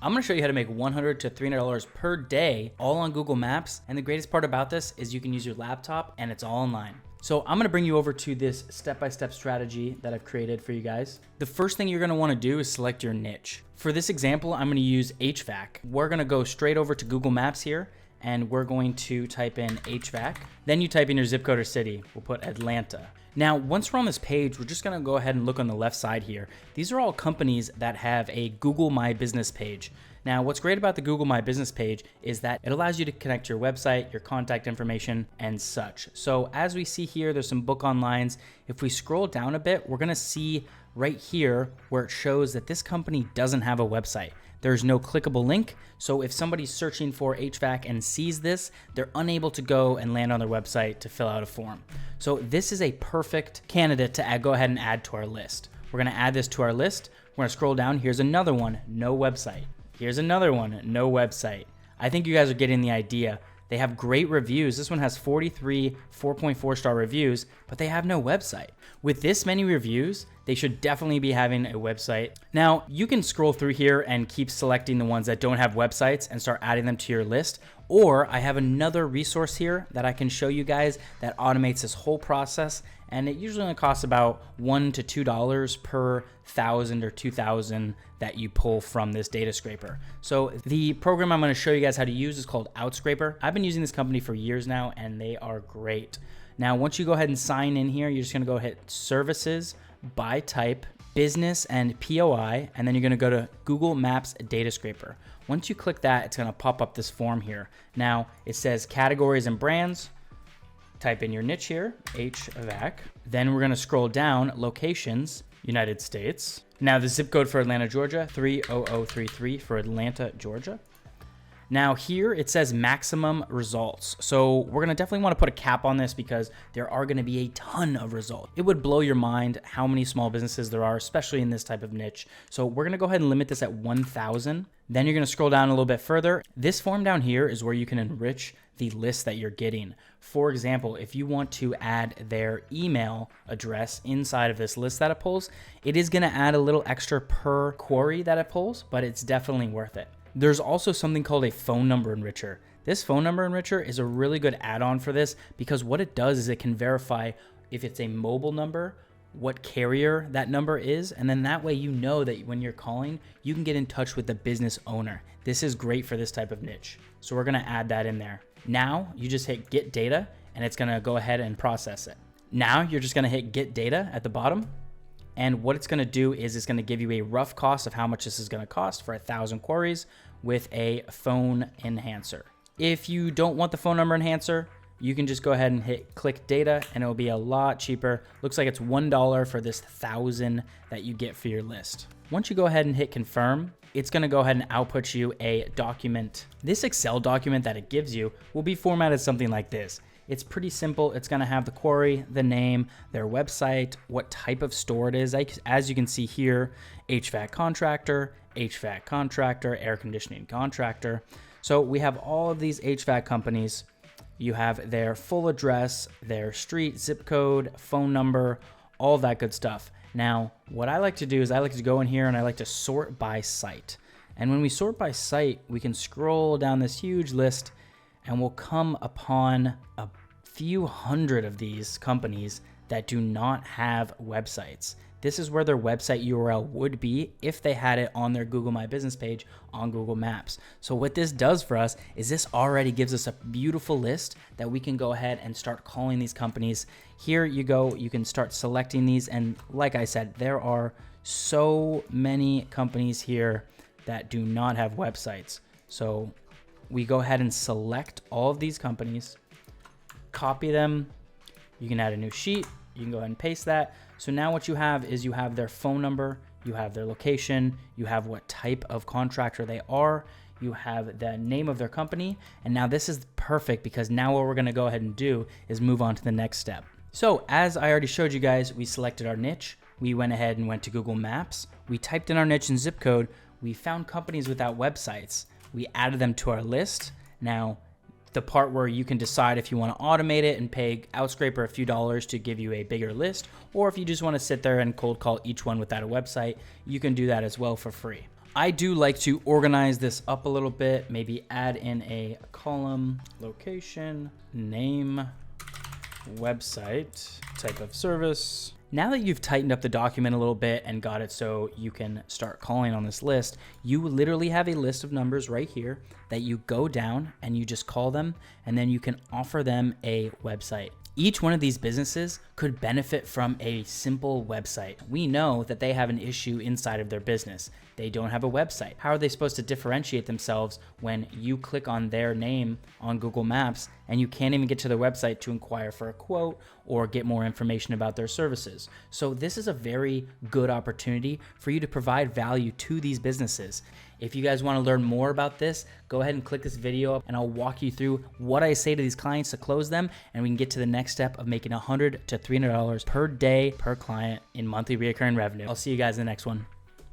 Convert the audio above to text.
I'm gonna show you how to make $100 to $300 per day, all on Google Maps. And the greatest part about this is you can use your laptop and it's all online. So I'm gonna bring you over to this step-by-step strategy that I've created for you guys. The first thing you're gonna wanna do is select your niche. For this example, I'm gonna use HVAC. We're gonna go straight over to Google Maps here, and we're going to type in HVAC. Then you type in your zip code or city. We'll put Atlanta. Now, once we're on this page, we're just gonna go ahead and look on the left side here. These are all companies that have a Google My Business page. Now, what's great about the Google My Business page is that it allows you to connect your website, your contact information, and such. So as we see here, there's some book onlines. If we scroll down a bit, we're gonna see right here where it shows that this company doesn't have a website. There's no clickable link. So if somebody's searching for HVAC and sees this, they're unable to go and land on their website to fill out a form. So this is a perfect candidate to go ahead and add to our list. We're gonna add this to our list. We're gonna scroll down. Here's another one, no website. Here's another one, no website. I think you guys are getting the idea. They have great reviews. This one has 43 4.4 star reviews, but they have no website. With this many reviews, they should definitely be having a website. Now, you can scroll through here and keep selecting the ones that don't have websites and start adding them to your list. Or I have another resource here that I can show you guys that automates this whole process. And it usually only costs about $1 to $2 per 1,000 or 2,000 that you pull from this data scraper. So the program I'm gonna show you guys how to use is called Outscraper. I've been using this company for years now and they are great. Now, once you go ahead and sign in here, you're just gonna go hit services, by type, business, and POI, and then you're gonna go to Google Maps Data Scraper. Once you click that, it's gonna pop up this form here. Now, it says categories and brands. Type in your niche here, HVAC. Then we're gonna scroll down, locations, United States. Now the zip code for Atlanta, Georgia, 30033 for Atlanta, Georgia. Now here it says maximum results. So we're gonna definitely wanna put a cap on this because there are gonna be a ton of results. It would blow your mind how many small businesses there are, especially in this type of niche. So we're gonna go ahead and limit this at 1,000. Then you're gonna scroll down a little bit further. This form down here is where you can enrich the list that you're getting. For example, if you want to add their email address inside of this list that it pulls, it is gonna add a little extra per query that it pulls, but it's definitely worth it. There's also something called a phone number enricher. This phone number enricher is a really good add-on for this because what it does is it can verify if it's a mobile number, what carrier that number is, and then that way you know that when you're calling, you can get in touch with the business owner. This is great for this type of niche. So we're gonna add that in there. Now you just hit get data and it's gonna go ahead and process it. Now you're just gonna hit get data at the bottom. And what it's gonna do is it's gonna give you a rough cost of how much this is gonna cost for 1,000 queries with a phone enhancer. If you don't want the phone number enhancer, you can just go ahead and hit click data and it'll be a lot cheaper. Looks like it's $1 for this 1,000 that you get for your list. Once you go ahead and hit confirm, it's gonna go ahead and output you a document. This Excel document that it gives you will be formatted something like this. It's pretty simple. It's gonna have the query, the name, their website, what type of store it is. As you can see here, HVAC contractor, air conditioning contractor. So we have all of these HVAC companies. You have their full address, their street, zip code, phone number, all that good stuff. Now, what I like to do is I like to go in here and I like to sort by site. And when we sort by site, we can scroll down this huge list and we'll come upon a few hundred of these companies that do not have websites. This is where their website URL would be if they had it on their Google My Business page on Google Maps. So what this does for us is this already gives us a beautiful list that we can go ahead and start calling these companies. Here you go, you can start selecting these. And like I said, there are so many companies here that do not have websites. So we go ahead and select all of these companies, copy them. You can add a new sheet. You can go ahead and paste that. So now what you have is you have their phone number, you have their location, you have what type of contractor they are, you have the name of their company. And now this is perfect because now what we're gonna go ahead and do is move on to the next step. So as I already showed you guys, we selected our niche. We went ahead and went to Google Maps. We typed in our niche and zip code. We found companies without websites. We added them to our list. Now, the part where you can decide if you want to automate it and pay Outscraper a few dollars to give you a bigger list, or if you just want to sit there and cold call each one without a website, you can do that as well for free. I do like to organize this up a little bit, maybe add in a column, location, name, website, type of service. Now that you've tightened up the document a little bit and got it so you can start calling on this list, you literally have a list of numbers right here that you go down and you just call them, and then you can offer them a website. Each one of these businesses could benefit from a simple website. We know that they have an issue inside of their business. They don't have a website. How are they supposed to differentiate themselves when you click on their name on Google Maps and you can't even get to their website to inquire for a quote or get more information about their services? So this is a very good opportunity for you to provide value to these businesses. If you guys want to learn more about this, go ahead and click this video up and I'll walk you through what I say to these clients to close them, and we can get to the next step of making $100 to $300 per day per client in monthly recurring revenue. I'll see you guys in the next one.